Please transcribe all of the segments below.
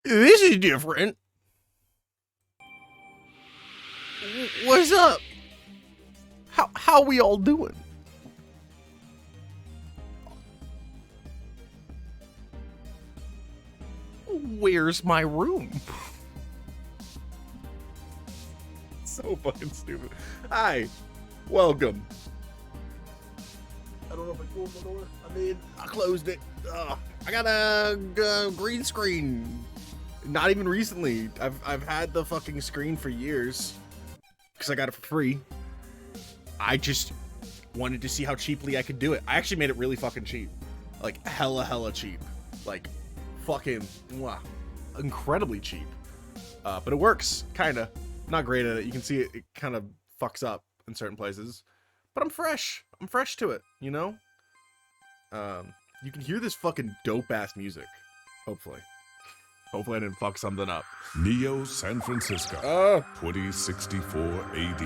This is different. What's up? How we all doing? Where's my room? So fucking stupid. Hi, welcome. I don't know if I closed the door. I closed it. I got a green screen. Not even recently. I've had the fucking screen for years because I got it for free. I just wanted to see how cheaply I could do it. I actually made it really fucking cheap, like hella cheap, like fucking incredibly cheap. But it works, kinda. Not great at it. You can see it kind of fucks up in certain places, but I'm fresh to it, you know. You can hear this fucking dope ass music. Hopefully I didn't fuck something up. Neo San Francisco, 2064 AD.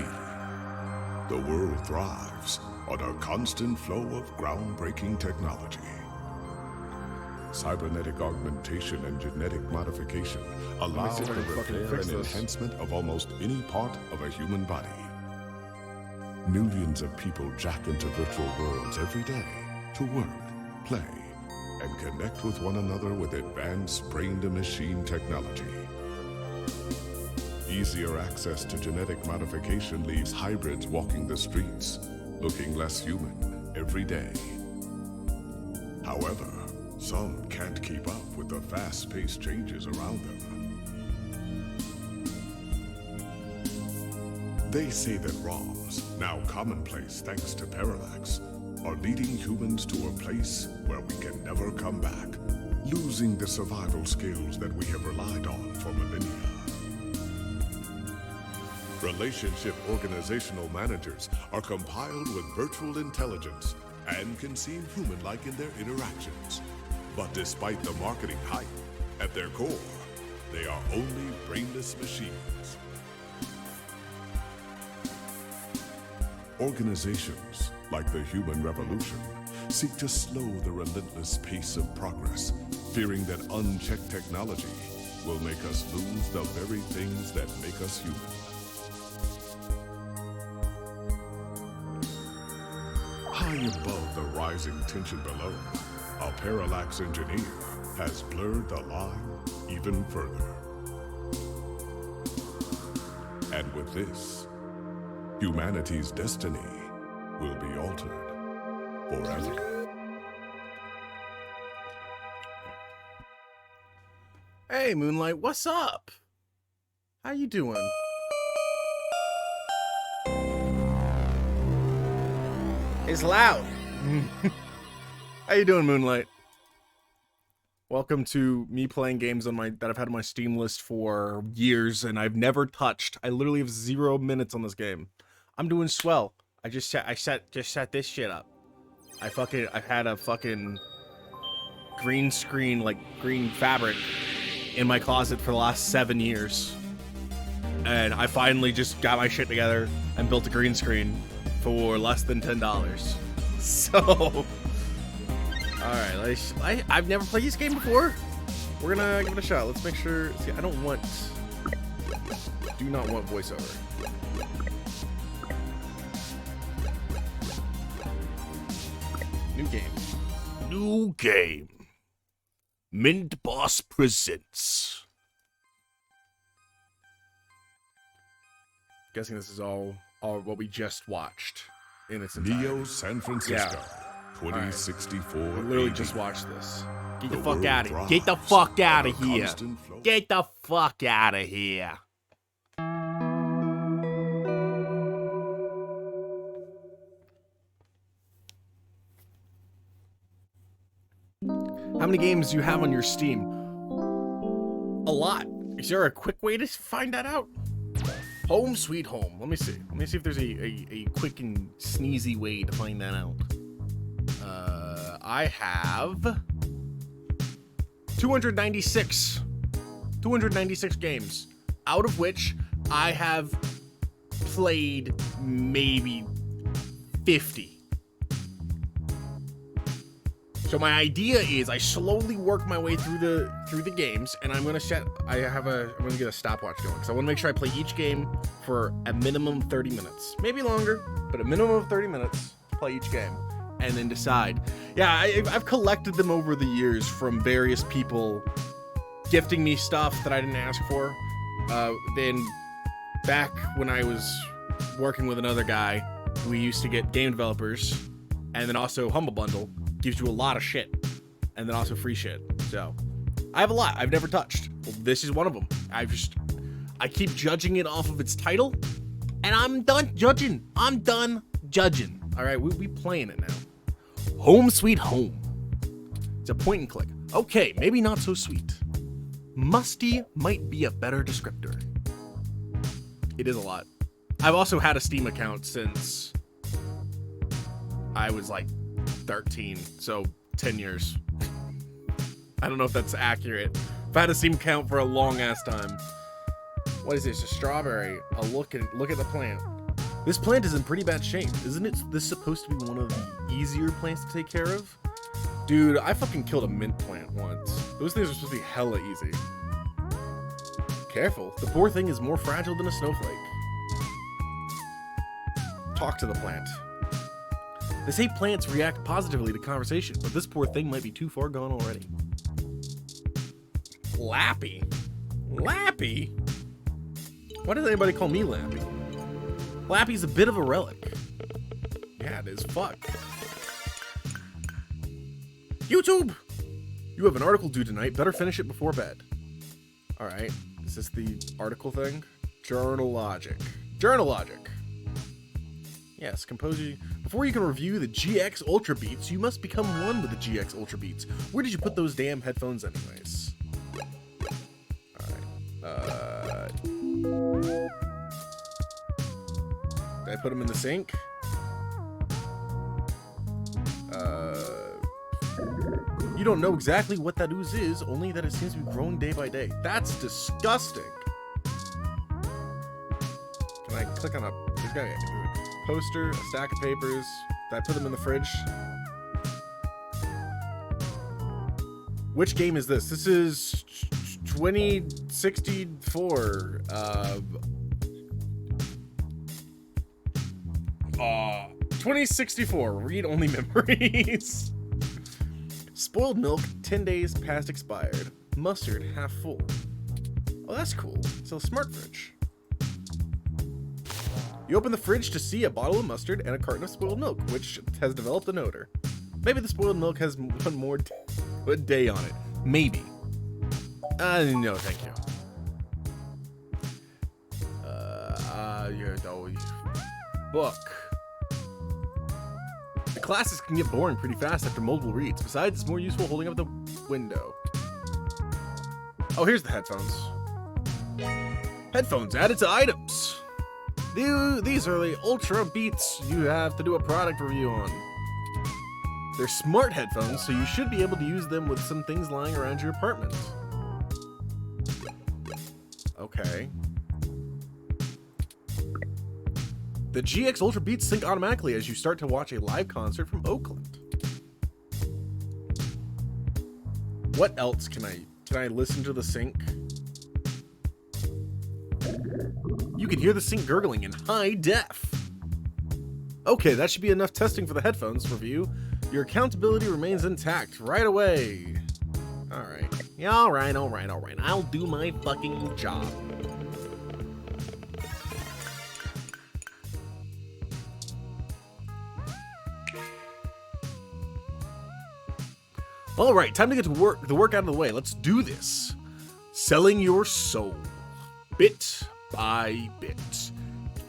The world thrives on a constant flow of groundbreaking technology. Cybernetic augmentation and genetic modification allow see if I the can fucking repair fix and this. enhancement of almost any part of a human body. Millions of people jack into virtual worlds every day to work, play, and connect with one another with advanced brain-to-machine technology. Easier access to genetic modification leaves hybrids walking the streets, looking less human every day. However, some can't keep up with the fast-paced changes around them. They say that ROMs, now commonplace thanks to Parallax, are leading humans to a place where we can never come back, losing the survival skills that we have relied on for millennia. Relationship organizational managers are compiled with virtual intelligence and can seem human-like in their interactions. But despite the marketing hype, at their core, they are only brainless machines. Organizations, like the Human Revolution, seek to slow the relentless pace of progress, fearing that unchecked technology will make us lose the very things that make us human. High above the rising tension below, a Parallax engineer has blurred the line even further. And with this, humanity's destiny will be altered forever. Hey, Moonlight, what's up? How you doing? It's loud. How you doing, Moonlight? Welcome to me playing games on that I've had on my Steam list for years and I've never touched. I literally have 0 minutes on this game. I'm doing swell. I just set this shit up. I had a fucking green screen, like green fabric in my closet for the last 7 years. And I finally just got my shit together and built a green screen for less than $10. So, alright, I've never played this game before. We're gonna give it a shot. Let's make sure. See, I do not want voiceover. New game. Mint Boss presents. Guessing this is all what we just watched in its entirety. Neo San Francisco, 2064 We literally AD. just watched this. Get the The fuck world out of here. thrives Get the fuck out on of a here. constant flow. Get the fuck out of here. How many games do you have on your Steam? A lot. Is there a quick way to find that out? Home sweet home. Let me see. Let me see if there's a quick and sneezy way to find that out. I have 296 games, out of which I have played maybe 50. So my idea is I slowly work my way through through the games, and I'm gonna get a stopwatch going because I want to make sure I play each game for a minimum 30 minutes, maybe longer, but a minimum of 30 minutes. Play each game, and then decide. Yeah, I've collected them over the years from various people gifting me stuff that I didn't ask for. Then back when I was working with another guy, we used to get game developers, and then also Humble Bundle gives you a lot of shit, and then also free shit. So I have a lot I've never touched. Well, this is one of them. I keep judging it off of its title, and I'm done judging. I'm done judging. All right, we playing it now. Home Sweet Home. It's a point and click. Okay, maybe not so sweet. Musty might be a better descriptor. It is a lot. I've also had a Steam account since I was like 13, so 10 years. I don't know if that's accurate. I've had a Steam account for a long ass time. What is this? A strawberry. A look at the plant. This plant is in pretty bad shape. Isn't it this supposed to be one of the easier plants to take care of? Dude, I fucking killed a mint plant once. Those things are supposed to be hella easy. Careful, the poor thing is more fragile than a snowflake. Talk to the plant. They say plants react positively to conversation, but this poor thing might be too far gone already. Lappy? Lappy? Why does anybody call me Lappy? Lappy's a bit of a relic. Yeah, it is. Fuck. YouTube! You have an article due tonight. Better finish it before bed. Alright. Is this the article thing? Journal Logic. Journal Logic. Yes, composer. Before you can review the GX Ultra Beats, you must become one with the GX Ultra Beats. Where did you put those damn headphones anyways? Alright. Did I put them in the sink? You don't know exactly what that ooze is, only that it seems to be growing day by day. That's disgusting. Can I click on a poster, a stack of papers? Did I put them in the fridge? Which game is this? This is 2064. 2064. Read-only memories. Spoiled milk, 10 days past expired. Mustard, half full. Oh, that's cool. It's a smart fridge. You open the fridge to see a bottle of mustard and a carton of spoiled milk, which has developed an odor. Maybe the spoiled milk has one more day on it. Maybe. No, thank you. Book. The classes can get boring pretty fast after multiple reads. Besides, it's more useful holding up the window. Oh, here's the headphones. Headphones added to items. These are the Ultra Beats you have to do a product review on. They're smart headphones, so you should be able to use them with some things lying around your apartment. Okay. The GX Ultra Beats sync automatically as you start to watch a live concert from Oakland. What else can I listen to the sync? You can hear the sync gurgling in high def. Okay, that should be enough testing for the headphones review. Your accountability remains intact right away. Alright. Yeah, alright. I'll do my fucking job. Alright, time to get to the work out of the way. Let's do this. Selling your soul. Bit by bit.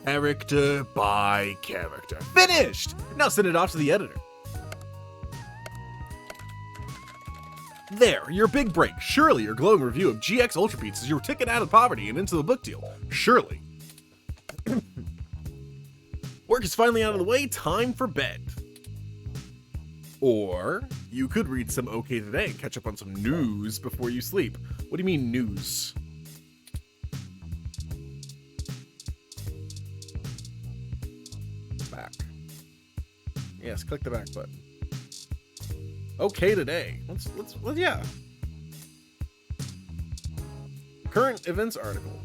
Character by character. Finished! Now send it off to the editor. There, your big break. Surely your glowing review of GX Ultra Beats is your ticket out of poverty and into the book deal. Surely. Work is finally out of the way, time for bed. Or you could read some OK Today and catch up on some news before you sleep. What do you mean news? Back. Yes, click the back button. OK Today. Let's yeah. Current events article.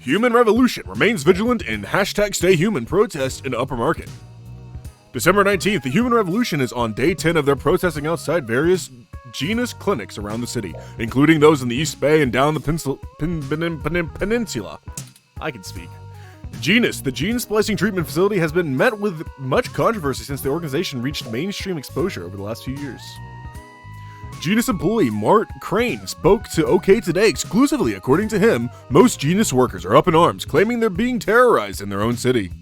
Human Revolution remains vigilant in #StayHuman protest in Upper Market. December 19th, the Human Revolution is on day 10 of their protesting outside various Genus clinics around the city, including those in the East Bay and down the peninsula. I can speak. Genus, the gene splicing treatment facility, has been met with much controversy since the organization reached mainstream exposure over the last few years. Genus employee Mart Crane spoke to OK Today exclusively. According to him, most Genus workers are up in arms, claiming they're being terrorized in their own city.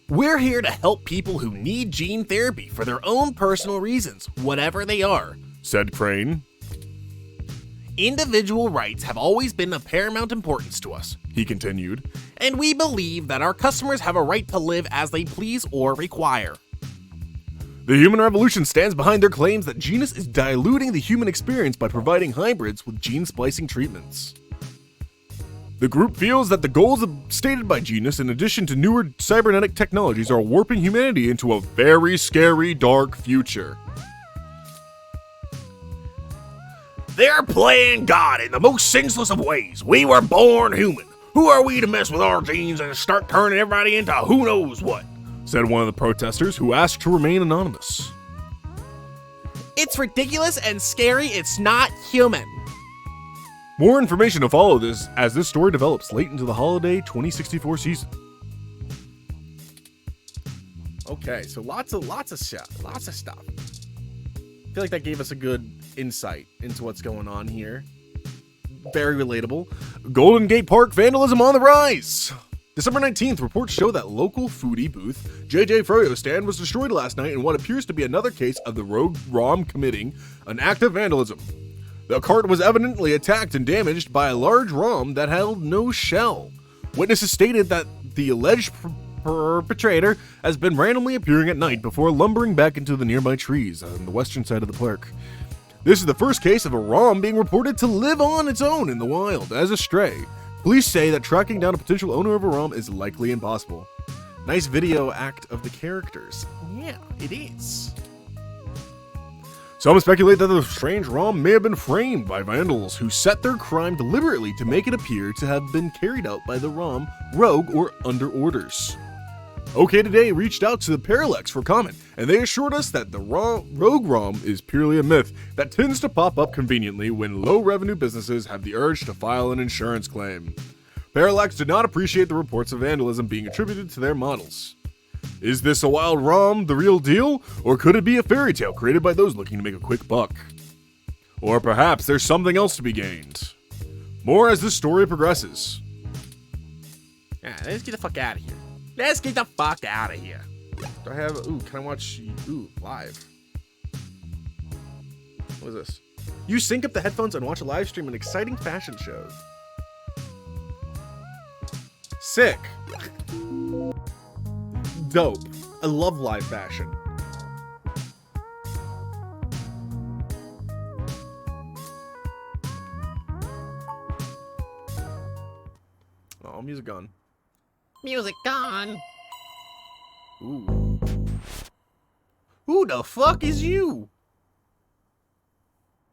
We're here to help people who need gene therapy for their own personal reasons, whatever they are, said Crane. Individual rights have always been of paramount importance to us, he continued, and we believe that our customers have a right to live as they please or require. The Human Revolution stands behind their claims that Genus is diluting the human experience by providing hybrids with gene splicing treatments. The group feels that the goals stated by Genus, in addition to newer cybernetic technologies, are warping humanity into a very scary, dark future. They're playing God in the most senseless of ways. We were born human. Who are we to mess with our genes and start turning everybody into who knows what? Said one of the protesters, who asked to remain anonymous. It's ridiculous and scary. It's not human. More information to follow this as this story develops late into the holiday 2064 season. Okay, so lots of stuff. I feel like that gave us a good insight into what's going on here. Very relatable. Golden Gate Park vandalism on the rise. December 19th, reports show that local foodie booth JJ Froyo stand was destroyed last night in what appears to be another case of the rogue ROM committing an act of vandalism. The cart was evidently attacked and damaged by a large ROM that held no shell. Witnesses stated that the alleged perpetrator has been randomly appearing at night before lumbering back into the nearby trees on the western side of the park. This is the first case of a ROM being reported to live on its own in the wild as a stray. Police say that tracking down a potential owner of a ROM is likely impossible. Nice video act of the characters. Yeah, it is. Some speculate that the strange ROM may have been framed by vandals who set their crime deliberately to make it appear to have been carried out by the ROM rogue or under orders. OK Today reached out to the Parallax for comment, and they assured us that the rogue ROM is purely a myth that tends to pop up conveniently when low-revenue businesses have the urge to file an insurance claim. Parallax did not appreciate the reports of vandalism being attributed to their models. Is this a wild ROM the real deal, or could it be a fairy tale created by those looking to make a quick buck? Or perhaps there's something else to be gained. More as this story progresses. Yeah, let's get the fuck out of here. Let's get the fuck out of here. Do I have... Ooh, can I watch... Ooh, live. What is this? You sync up the headphones and watch a live stream an exciting fashion show. Sick. Dope. I love live fashion. Oh, music gone. Music gone. Ooh. Who the fuck is you?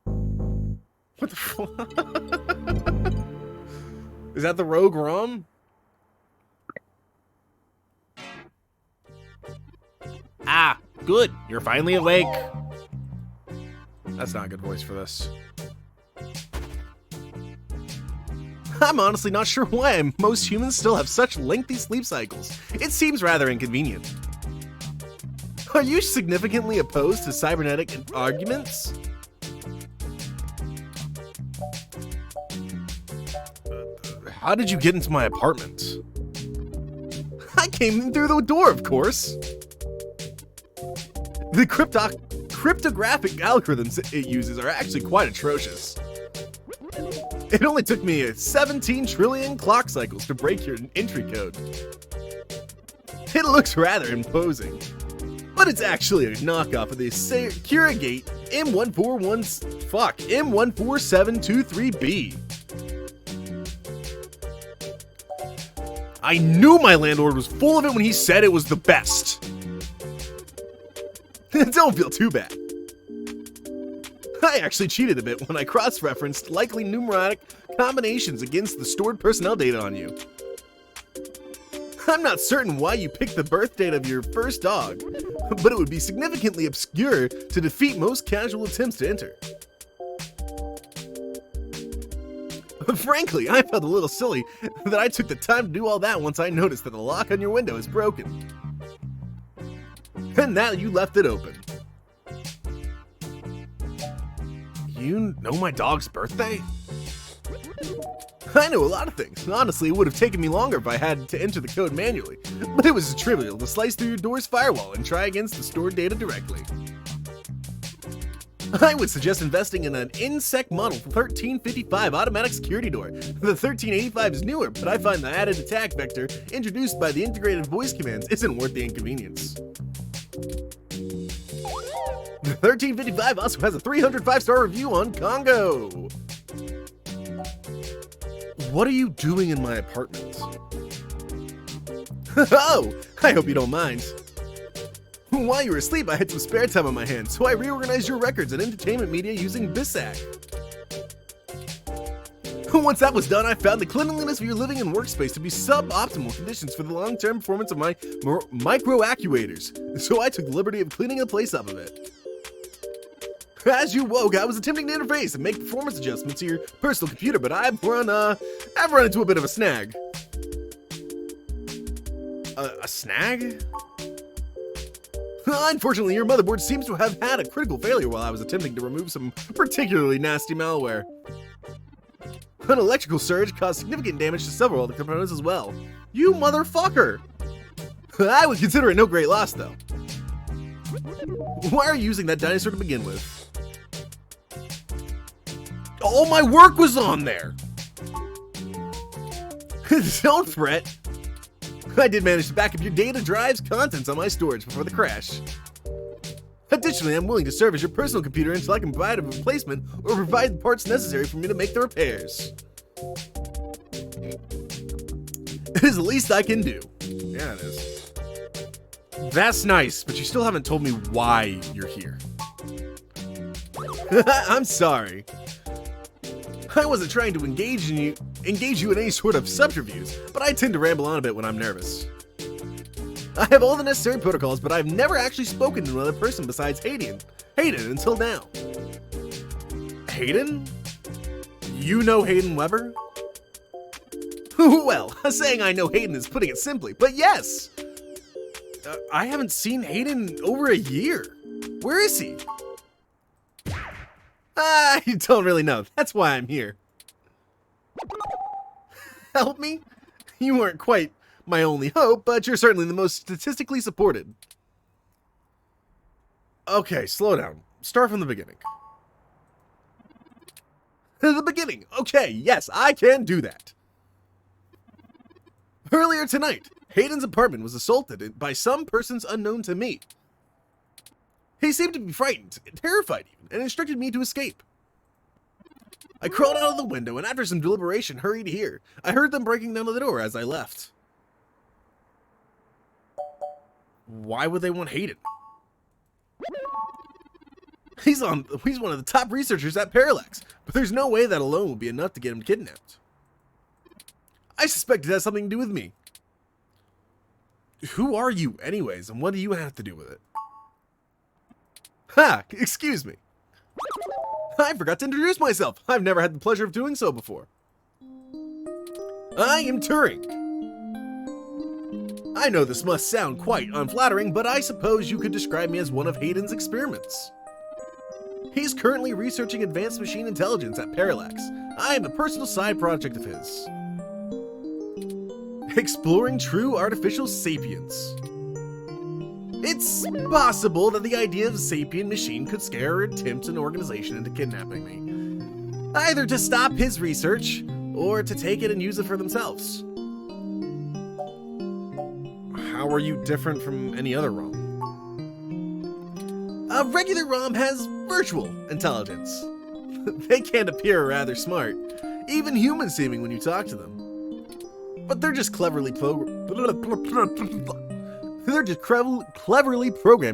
What the fuck? Is that the rogue ROM? Ah, good. You're finally awake. That's not a good voice for this. I'm honestly not sure why most humans still have such lengthy sleep cycles. It seems rather inconvenient. Are you significantly opposed to cybernetic arguments? How did you get into my apartment? I came in through the door, of course. The cryptographic algorithms it uses are actually quite atrocious. It only took me 17 trillion clock cycles to break your entry code. It looks rather imposing, but it's actually a knockoff of the Securigate M14723B. I knew my landlord was full of it when he said it was the best. Don't feel too bad. I I actually cheated a bit when I cross-referenced likely numeric combinations against the stored personnel data on you. I'm not certain why you picked the birth date of your first dog, but it would be significantly obscure to defeat most casual attempts to enter. Frankly, I felt a little silly that I took the time to do all that once I noticed that the lock on your window is broken. And now you left it open. You know my dog's birthday? I know a lot of things. Honestly, it would have taken me longer if I had to enter the code manually, but it was trivial to slice through your door's firewall and try against the stored data directly. I would suggest investing in an InSec Model 1355 automatic security door. The 1385 is newer, but I find the added attack vector introduced by the integrated voice commands isn't worth the inconvenience. The 1355 also has a 305-star review on Congo. What are you doing in my apartment? Oh, I hope you don't mind. While you were asleep, I had some spare time on my hands, so I reorganized your records and entertainment media using BISAC. Once that was done, I found the cleanliness of your living and workspace to be suboptimal conditions for the long-term performance of my micro actuators, so I took the liberty of cleaning the place up a bit. As you woke, I was attempting to interface and make performance adjustments to your personal computer, but I've run into a bit of a snag. A snag? Unfortunately, your motherboard seems to have had a critical failure while I was attempting to remove some particularly nasty malware. An electrical surge caused significant damage to several other components as well. You motherfucker! I would consider it no great loss, though. Why are you using that dinosaur to begin with? All my work was on there! Don't fret. I did manage to back up your data drive's contents on my storage before the crash. Additionally, I'm willing to serve as your personal computer until I can provide a replacement or provide the parts necessary for me to make the repairs. It is the least I can do. Yeah, it is. That's nice, but you still haven't told me why you're here. I'm sorry. I wasn't trying to engage you in any sort of subterfuge, but I tend to ramble on a bit when I'm nervous. I have all the necessary protocols, but I've never actually spoken to another person besides Hayden until now. Hayden? You know Hayden Weber? Well, saying I know Hayden is putting it simply, but yes! I haven't seen Hayden in over a year. Where is he? I don't really know. That's why I'm here. Help me? You weren't quite my only hope, but you're certainly the most statistically supported. Okay, slow down. Start from the beginning. The beginning. Okay, yes, I can do that. Earlier tonight, Hayden's apartment was assaulted by some persons unknown to me. He seemed to be frightened, terrified even, and instructed me to escape. I crawled out of the window and after some deliberation hurried here. I heard them breaking down the door as I left. Why would they want Hayden? He's one of the top researchers at Parallax, but there's no way that alone would be enough to get him kidnapped. I suspect it has something to do with me. Who are you anyways, and what do you have to do with it? Ha! Excuse me. I forgot to introduce myself. I've never had the pleasure of doing so before. I am Turing. I know this must sound quite unflattering, but I suppose you could describe me as one of Hayden's experiments. He's currently researching advanced machine intelligence at Parallax. I am a personal side project of his. Exploring true artificial sapience. It's possible that the idea of a sapient machine could scare or tempt an organization into kidnapping me. Either to stop his research, or to take it and use it for themselves. How are you different from any other ROM? A regular ROM has virtual intelligence. They can appear rather smart, even human-seeming when you talk to them. But they're just cleverly programmed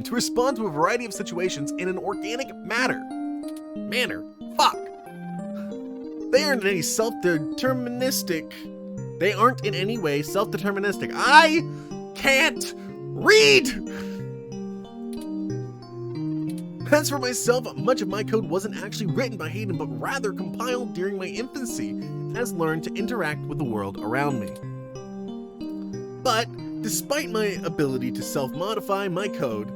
to respond to a variety of situations in an organic manner. manner. Fuck. They aren't any self-deterministic. They aren't in any way self-deterministic. I can't read! As for myself, much of my code wasn't actually written by Hayden, but rather compiled during my infancy as learned to interact with the world around me. But, despite my ability to self-modify my code,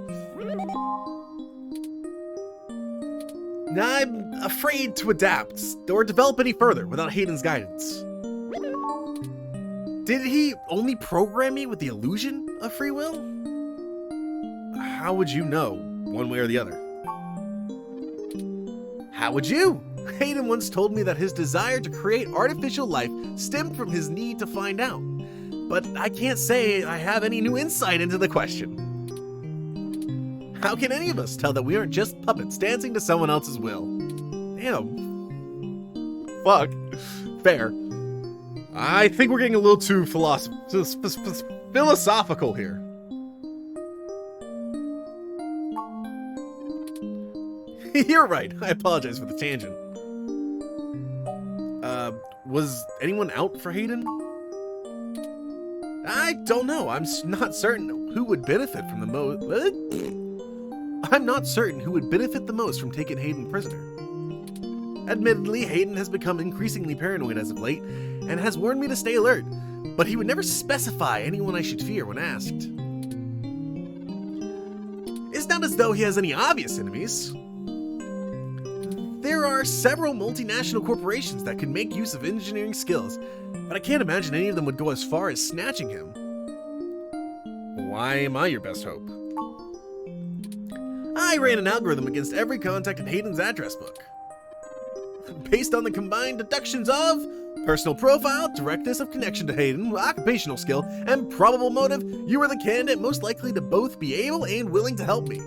I'm afraid to adapt or develop any further without Hayden's guidance. Did he only program me with the illusion of free will? How would you know, one way or the other? How would you? Hayden once told me that his desire to create artificial life stemmed from his need to find out. But I can't say I have any new insight into the question. How can any of us tell that we aren't just puppets dancing to someone else's will? Damn. Fuck. Fair. I think we're getting a little too philosophical here. You're right. I apologize for the tangent. Was anyone out for Hayden? I don't know. I'm not certain who would benefit from the most. I'm not certain who would benefit the most from taking Hayden prisoner. Admittedly, Hayden has become increasingly paranoid as of late, and has warned me to stay alert, but he would never specify anyone I should fear when asked. It's not as though he has any obvious enemies. There are several multinational corporations that could make use of engineering skills, but I can't imagine any of them would go as far as snatching him. Why am I your best hope? I ran an algorithm against every contact in Hayden's address book. Based on the combined deductions of personal profile, directness of connection to Hayden, occupational skill, and probable motive, you are the candidate most likely to both be able and willing to help me.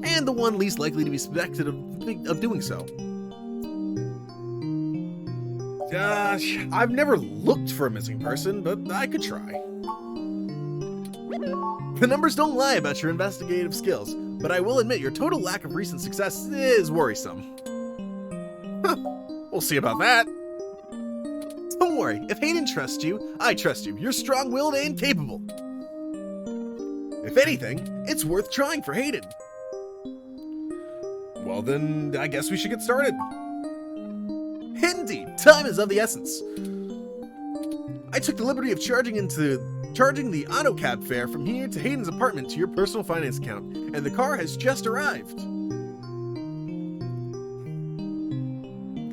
And the one least likely to be suspected of doing so. Gosh, I've never looked for a missing person, but I could try. The numbers don't lie about your investigative skills, but I will admit your total lack of recent success is worrisome. We'll see about that. Don't worry, if Hayden trusts you, I trust you. You're strong-willed and capable. If anything, it's worth trying for Hayden. Well then, I guess we should get started. Indeed, time is of the essence. I took the liberty of charging the auto cab fare from here to Hayden's apartment to your personal finance account, and the car has just arrived.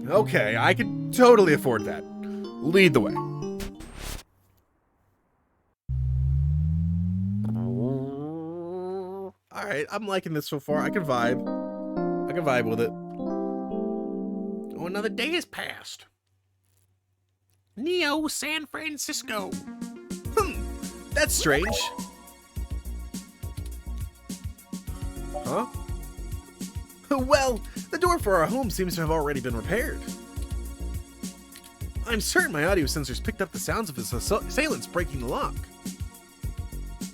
Okay, I could totally afford that. Lead the way. Alright, I'm liking this so far. I can vibe with it. Oh, another day has passed. Neo San Francisco. That's strange. Huh? Well, the door for our home seems to have already been repaired. I'm certain my audio sensors picked up the sounds of his assailants breaking the lock.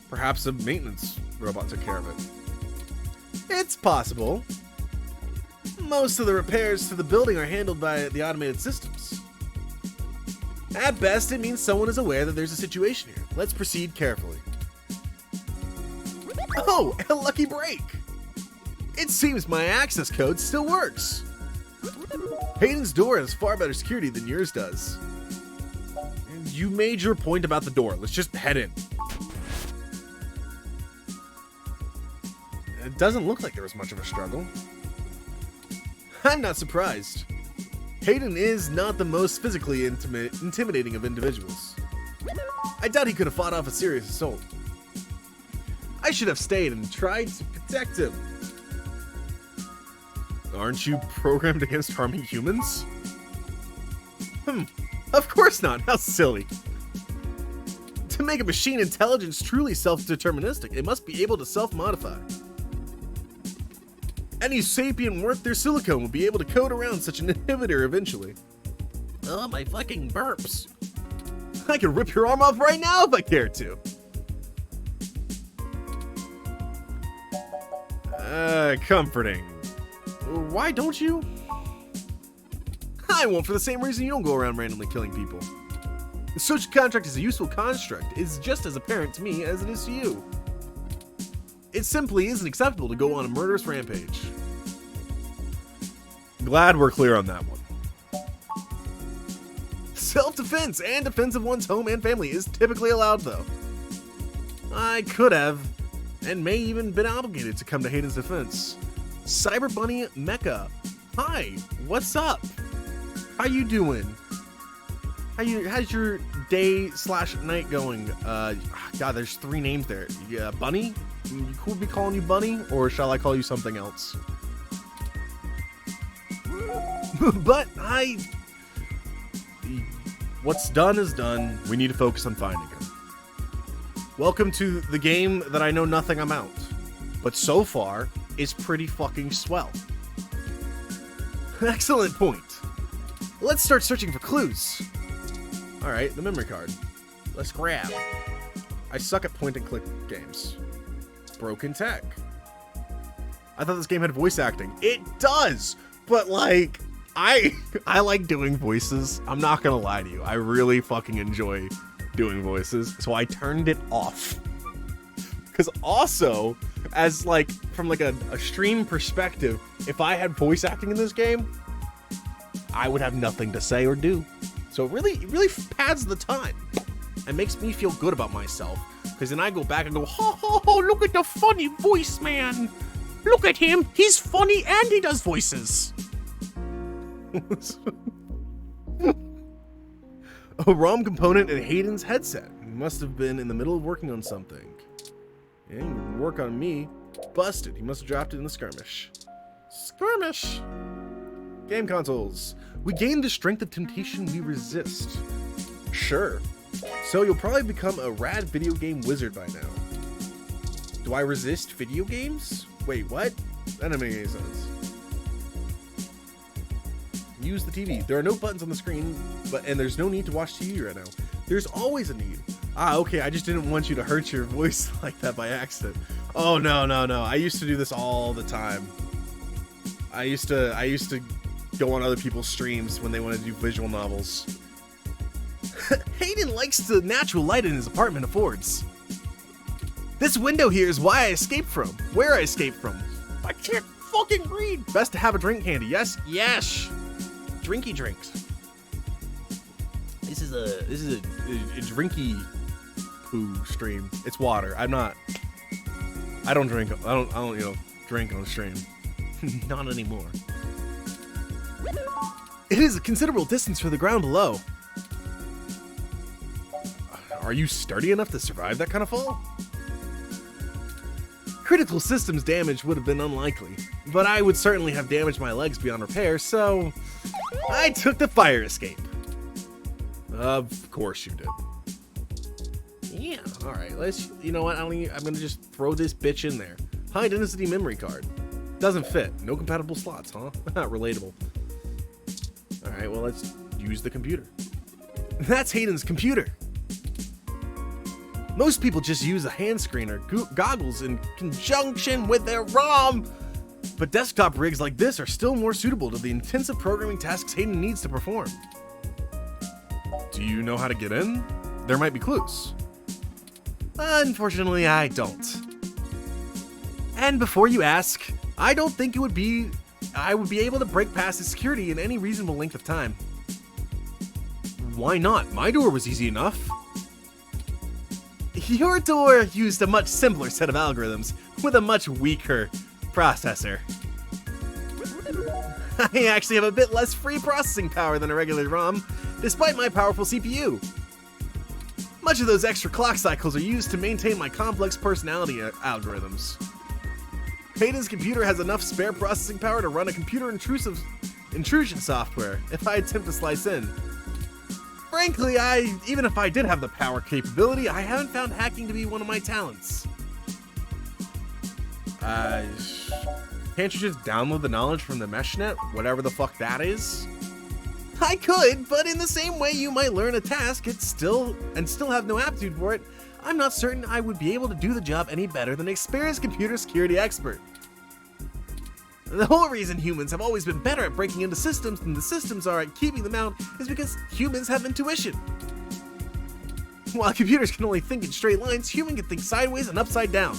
Perhaps a maintenance robot took care of it. It's possible. Most of the repairs to the building are handled by the automated systems. At best, it means someone is aware that there's a situation here. Let's proceed carefully. Oh, a lucky break! It seems my access code still works. Hayden's door has far better security than yours does. You made your point about the door. Let's just head in. It doesn't look like there was much of a struggle. I'm not surprised. Hayden is not the most physically intimidating of individuals. I doubt he could have fought off a serious assault. I should have stayed and tried to protect him. Aren't you programmed against harming humans? Of course not. How silly. To make a machine intelligence truly self-deterministic, it must be able to self-modify. Any sapient worth their silicone will be able to code around such an inhibitor eventually. Oh, my fucking burps. I could rip your arm off right now if I cared to. Comforting. Why don't you? I won't, for the same reason you don't go around randomly killing people. The social contract is a useful construct. It's just as apparent to me as it is to you. It simply isn't acceptable to go on a murderous rampage. Glad we're clear on that one. Self-defense and defense of one's home and family is typically allowed, though. I could have, and may even been obligated to come to Hayden's defense. Cyber Bunny Mecha. Hi, what's up? How you doing? How's your day/night going? God, there's 3 names there. Yeah, Bunny? You cool be calling you Bunny, or shall I call you something else? But what's done is done. We need to focus on finding him. Welcome to the game that I know nothing about, but so far, it's pretty fucking swell. Excellent point. Let's start searching for clues. Alright, the memory card. Let's grab. I suck at point-and-click games. Broken tech. I thought this game had voice acting. It does! But, like, I like doing voices. I'm not gonna lie to you. I really fucking enjoy doing voices. So I turned it off. Because also, as, like, from, like, a stream perspective, if I had voice acting in this game, I would have nothing to say or do. So it really pads the time and makes me feel good about myself. Because then I go back and go, ho, ho, ho, look at the funny voice man. Look at him. He's funny and he does voices. A ROM component in Hayden's headset. He must have been in the middle of working on something. Yeah, he didn't work on me. Busted. He must have dropped it in the skirmish. Skirmish. Game consoles. We gain the strength of temptation we resist. Sure. So you'll probably become a rad video game wizard by now. Do I resist video games? Wait, what? That doesn't make any sense. Use the TV. There are no buttons on the screen, and there's no need to watch TV right now. There's always a need. Ah, okay, I just didn't want you to hurt your voice like that by accident. Oh, no. I used to do this all the time. I used to go on other people's streams when they wanted to do visual novels. Hayden likes the natural light in his apartment affords. This window here is where I escaped from. I can't fucking read. Best to have a drink handy. Yes. Drinky drinks. This is a drinky poo stream. It's water. I don't drink. I don't drink on stream. Not anymore. It is a considerable distance from the ground below. Are you sturdy enough to survive that kind of fall? Critical systems damage would have been unlikely, but I would certainly have damaged my legs beyond repair, so I took the fire escape. Of course you did. Yeah, alright, you know what, I'm gonna just throw this bitch in there. High density memory card. Doesn't fit. No compatible slots, huh? Not relatable. Alright, well, let's use the computer. That's Hayden's computer. Most people just use a hand screen or goggles in conjunction with their ROM. But desktop rigs like this are still more suitable to the intensive programming tasks Hayden needs to perform. Do you know how to get in? There might be clues. Unfortunately, I don't. And before you ask, I don't think I would be able to break past the security in any reasonable length of time. Why not? My door was easy enough. Your door used a much simpler set of algorithms with a much weaker processor. I actually have a bit less free processing power than a regular ROM, despite my powerful CPU. Much of those extra clock cycles are used to maintain my complex personality algorithms. Hayden's computer has enough spare processing power to run a computer intrusion software if I attempt to slice in. Frankly, even if I did have the power capability, I haven't found hacking to be one of my talents. Can't you just download the knowledge from the meshnet, whatever the fuck that is? I could, but in the same way you might learn a task and still have no aptitude for it, I'm not certain I would be able to do the job any better than an experienced computer security expert. The whole reason humans have always been better at breaking into systems than the systems are at keeping them out is because humans have intuition. While computers can only think in straight lines, humans can think sideways and upside down.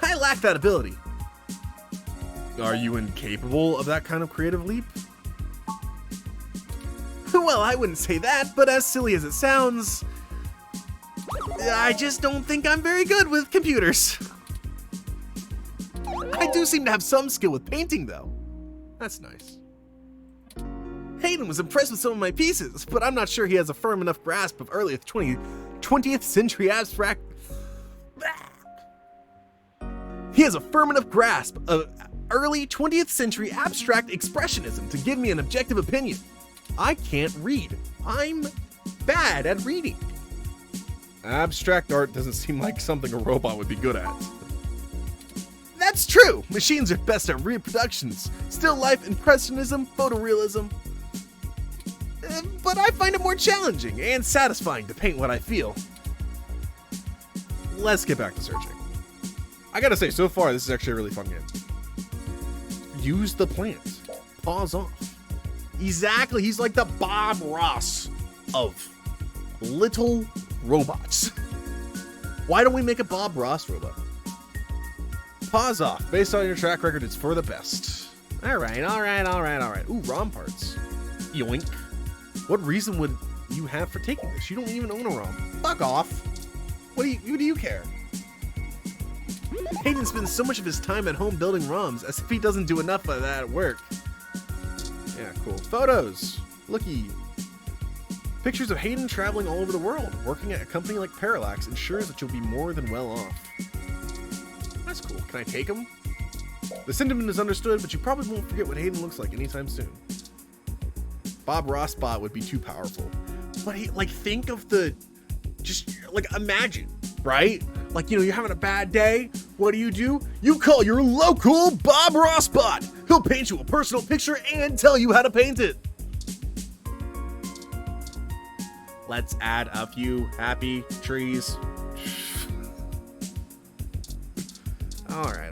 I lack that ability. Are you incapable of that kind of creative leap? Well, I wouldn't say that, but as silly as it sounds, I just don't think I'm very good with computers. I do seem to have some skill with painting, though. That's nice. Hayden was impressed with some of my pieces, but I'm not sure he has a firm enough grasp of early 20th century abstract. He has a firm enough grasp of early 20th century abstract expressionism to give me an objective opinion. I can't read. I'm bad at reading. Abstract art doesn't seem like something a robot would be good at. That's true! Machines are best at reproductions, still life, impressionism, photorealism. But I find it more challenging and satisfying to paint what I feel. Let's get back to searching. I gotta say, so far, this is actually a really fun game. Use the plant. Pause off. Exactly, he's like the Bob Ross of little robots. Why don't we make a Bob Ross robot? Pause off. Based on your track record, it's for the best. Alright. Ooh, ROM parts. Yoink. What reason would you have for taking this? You don't even own a ROM. Fuck off. Who do you care? Hayden spends so much of his time at home building ROMs, as if he doesn't do enough of that at work. Yeah, cool. Photos. Looky. Pictures of Hayden traveling all over the world. Working at a company like Parallax ensures that you'll be more than well off. That's cool. Can I take them? The sentiment is understood, but you probably won't forget what Hayden looks like anytime soon. Bob Ross bot would be too powerful. But think of imagine, right? You're having a bad day. What do? You call your local Bob Ross bot. He'll paint you a personal picture and tell you how to paint it. Let's add a few happy trees. All right.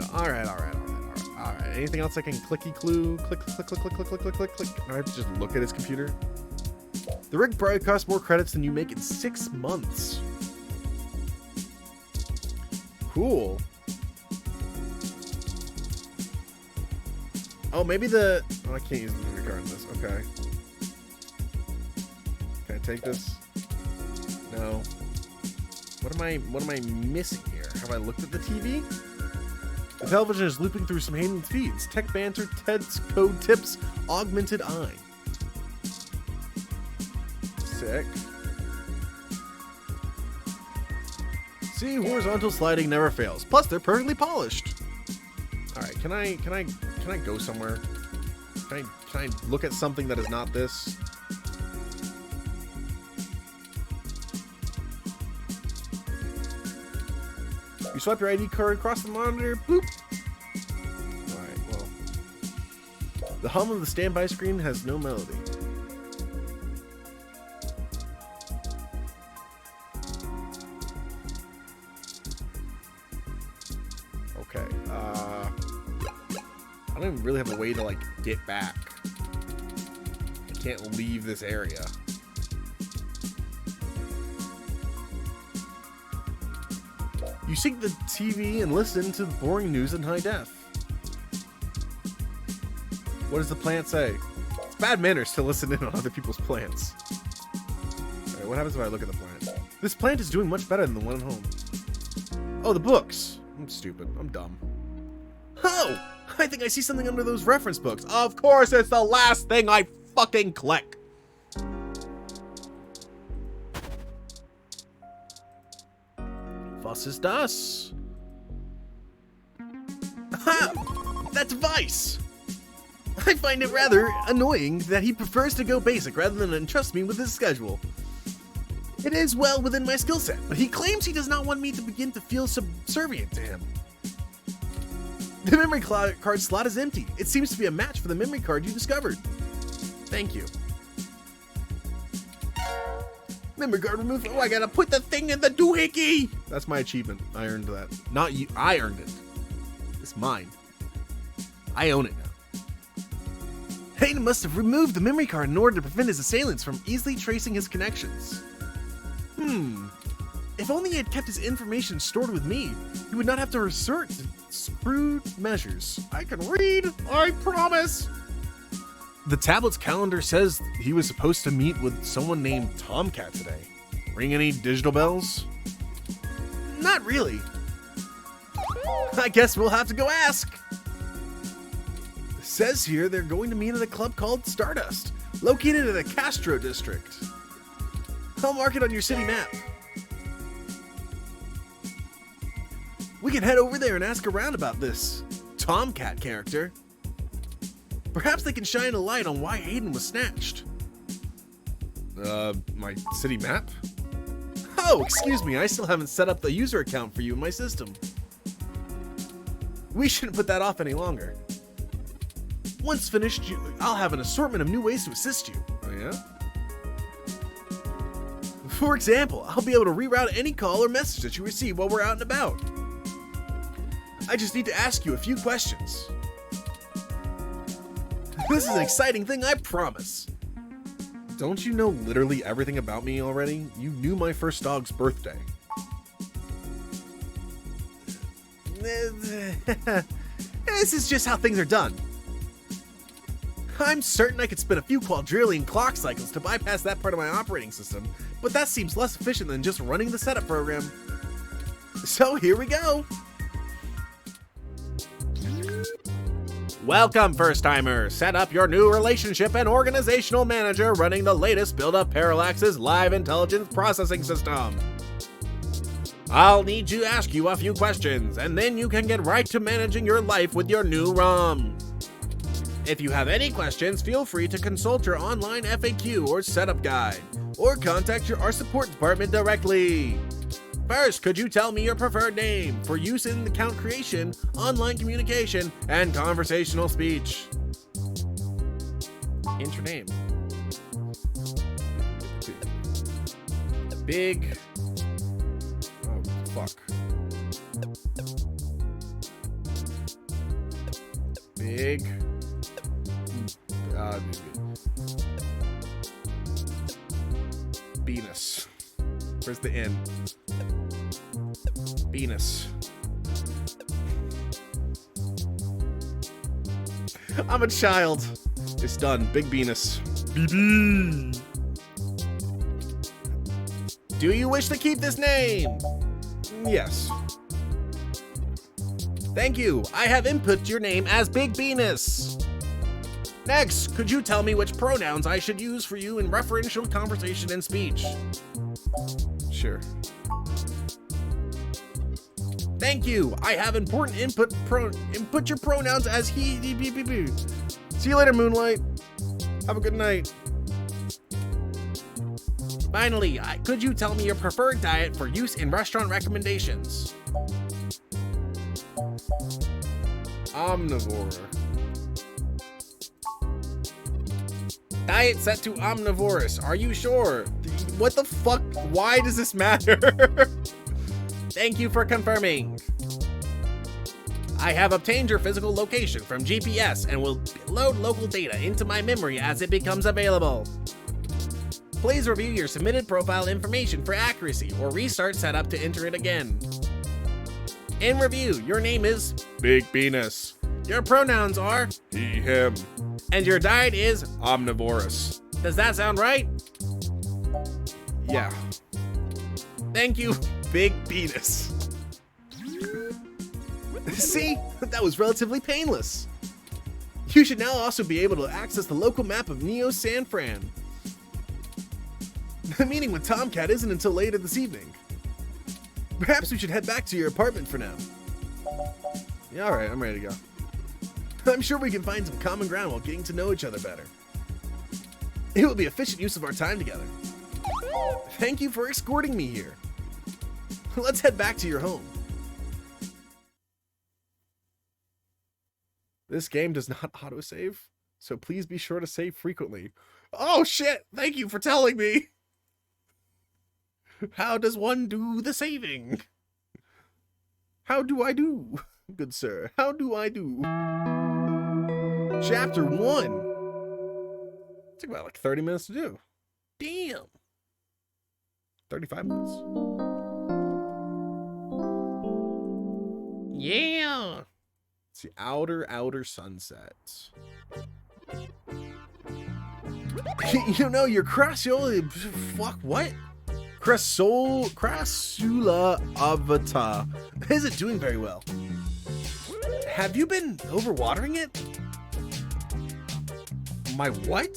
Anything else I can clicky clue? Click. I have to just look at his computer. The rig probably costs more credits than you make in 6 months. Cool. Oh, maybe I can't use the memory card in this. Okay. Can I take this? No. What am I missing here? Have I looked at the TV? The television is looping through some Hayden feeds. Tech banter, Ted's code tips, augmented eye. Sick. See, horizontal sliding never fails. Plus, they're perfectly polished. All right, can I go somewhere? Can I look at something that is not this? You swipe your ID card across the monitor, boop. Alright, well. The hum of the standby screen has no melody. Okay, I don't even really have a way to, get back. I can't leave this area. You sync the TV and listen to the boring news in high def. What does the plant say? It's bad manners to listen in on other people's plants. Alright, what happens if I look at the plant? This plant is doing much better than the one at home. Oh, the books. I'm stupid. I'm dumb. Oh! I think I see something under those reference books. Of course, it's the last thing I fucking click. Was ist das? Ha! That's Vice! I find it rather annoying that he prefers to go basic rather than entrust me with his schedule. It is well within my skill set, but he claims he does not want me to begin to feel subservient to him. The memory card slot is empty. It seems to be a match for the memory card you discovered. Thank you. Memory card removed. Oh, I gotta put the thing in the doohickey. That's my achievement. I earned that. Not you. I earned it. It's mine. I own it now. Hayden must have removed the memory card in order to prevent his assailants from easily tracing his connections. If only he had kept his information stored with me, he would not have to resort to screwed measures. I can read, I promise! The tablet's calendar says he was supposed to meet with someone named Tomcat today. Ring any digital bells? Not really. I guess we'll have to go ask. It says here they're going to meet at a club called Stardust, located in the Castro district. I'll mark it on your city map. We can head over there and ask around about this Tomcat character. Perhaps they can shine a light on why Hayden was snatched. My city map? Oh, excuse me, I still haven't set up the user account for you in my system. We shouldn't put that off any longer. Once finished, I'll have an assortment of new ways to assist you. Oh yeah? For example, I'll be able to reroute any call or message that you receive while we're out and about. I just need to ask you a few questions. This is an exciting thing, I promise. Don't you know literally everything about me already? You knew my first dog's birthday. This is just how things are done. I'm certain I could spin a few quadrillion clock cycles to bypass that part of my operating system, but that seems less efficient than just running the setup program. So here we go. Welcome, first-timers. Set up your new relationship and organizational manager running the latest build of Parallax's live intelligence processing system. I'll need to ask you a few questions, and then you can get right to managing your life with your new ROM. If you have any questions, feel free to consult your online FAQ or setup guide, or contact our support department directly. First, could you tell me your preferred name for use in account creation, online communication, and conversational speech? Enter name. Big. Oh, fuck. Big. Venus. Where's the N? Venus. I'm a child. It's done. Big Venus. BB. Do you wish to keep this name? Yes. Thank you. I have input your name as Big Venus. Next, could you tell me which pronouns I should use for you in referential conversation and speech? Sure. Thank you. I have important input. Input your pronouns as he. See you later, Moonlight. Have a good night. Finally, could you tell me your preferred diet for use in restaurant recommendations? Omnivore. Diet set to omnivorous. Are you sure? What the fuck? Why does this matter? Thank you for confirming. I have obtained your physical location from GPS and will load local data into my memory as it becomes available. Please review your submitted profile information for accuracy or restart setup to enter it again. In review, your name is Big Venus. Your pronouns are he, him. And your diet is omnivorous. Does that sound right? Yeah. Thank you, Big Venus. See? That was relatively painless. You should now also be able to access the local map of Neo San Fran. The meeting with Tomcat isn't until later this evening. Perhaps we should head back to your apartment for now. Yeah, alright, I'm ready to go. I'm sure we can find some common ground while getting to know each other better. It will be efficient use of our time together. Thank you for escorting me here. Let's head back to your home. This game does not autosave, so please be sure to save frequently. Oh shit! Thank you for telling me! How does one do the saving? How do I do, good sir? How do I do? Chapter 1. Took about like 30 minutes to do. Damn. 35 minutes. Yeah. It's the outer sunset. You know, your Crassula... Fuck, what? Crassula avatar isn't doing very well. Have you been overwatering it? My what?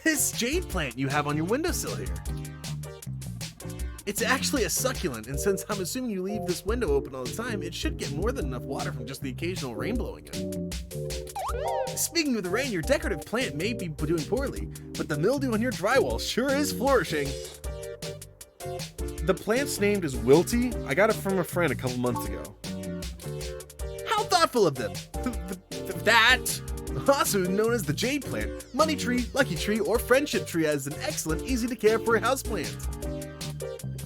This jade plant you have on your windowsill here. It's actually a succulent, and since I'm assuming you leave this window open all the time, it should get more than enough water from just the occasional rain blowing in. Speaking of the rain, your decorative plant may be doing poorly, but the mildew on your drywall sure is flourishing. The plant's named is Wilty. I got it from a friend a couple months ago. How thoughtful of them. That, also known as the jade plant, money tree, lucky tree, or friendship tree, as an excellent, easy to care for houseplant.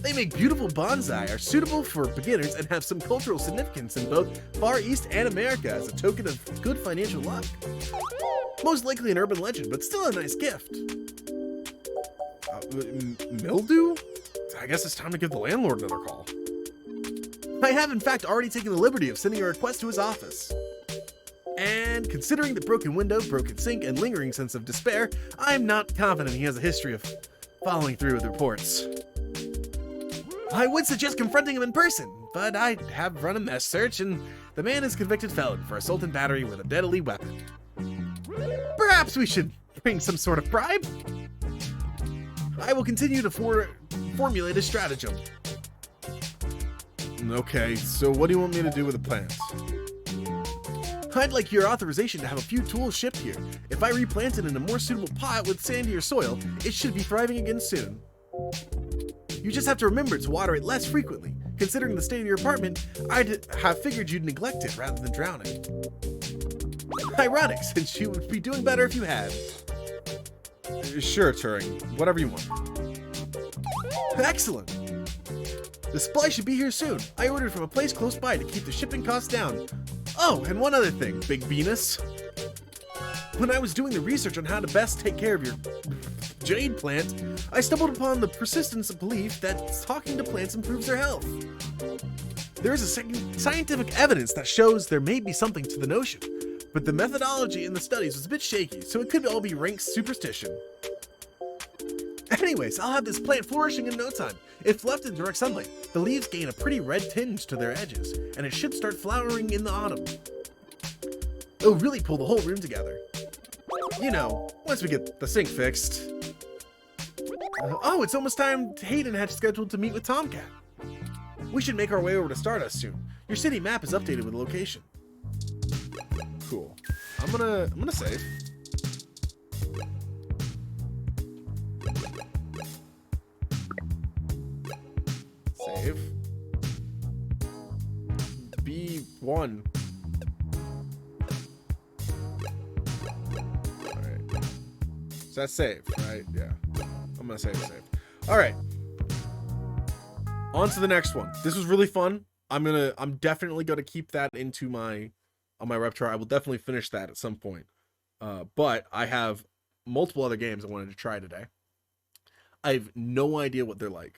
They make beautiful bonsai, are suitable for beginners, and have some cultural significance in both Far East and America as a token of good financial luck. Most likely an urban legend, but still a nice gift. Mildew? I guess it's time to give the landlord another call. I have in fact already taken the liberty of sending a request to his office. And considering the broken window, broken sink, and lingering sense of despair, I'm not confident he has a history of following through with reports. I would suggest confronting him in person, but I have run a mesh search, and the man is a convicted felon for assault and battery with a deadly weapon. Perhaps we should bring some sort of bribe? I will continue to formulate a stratagem. Okay, so what do you want me to do with the plant? I'd like your authorization to have a few tools shipped here. If I replant it in a more suitable pot with sandier soil, it should be thriving again soon. You just have to remember to water it less frequently. Considering the state of your apartment, I'd have figured you'd neglect it rather than drown it. Ironic, since you would be doing better if you had. Sure, Turing. Whatever you want. Excellent. The supply should be here soon. I ordered from a place close by to keep the shipping costs down. Oh, and one other thing, Big Venus. When I was doing the research on how to best take care of your jade plant, I stumbled upon the persistence of belief that talking to plants improves their health. There is a scientific evidence that shows there may be something to the notion, but the methodology in the studies was a bit shaky, so it could all be rank superstition. Anyways, I'll have this plant flourishing in no time. If left in direct sunlight, the leaves gain a pretty red tinge to their edges, and it should start flowering in the autumn. It'll really pull the whole room together. You know, once we get the sink fixed. Oh, it's almost time Hayden had scheduled to meet with Tomcat. We should make our way over to Stardust soon. Your city map is updated with the location. Cool. I'm gonna save. Save. B1. Alright. So that's save, right? Yeah. I'm gonna save. Alright. On to the next one. This was really fun. I'm definitely gonna keep that into my repertoire. I will definitely finish that at some point. But I have multiple other games I wanted to try today. I have no idea what they're like.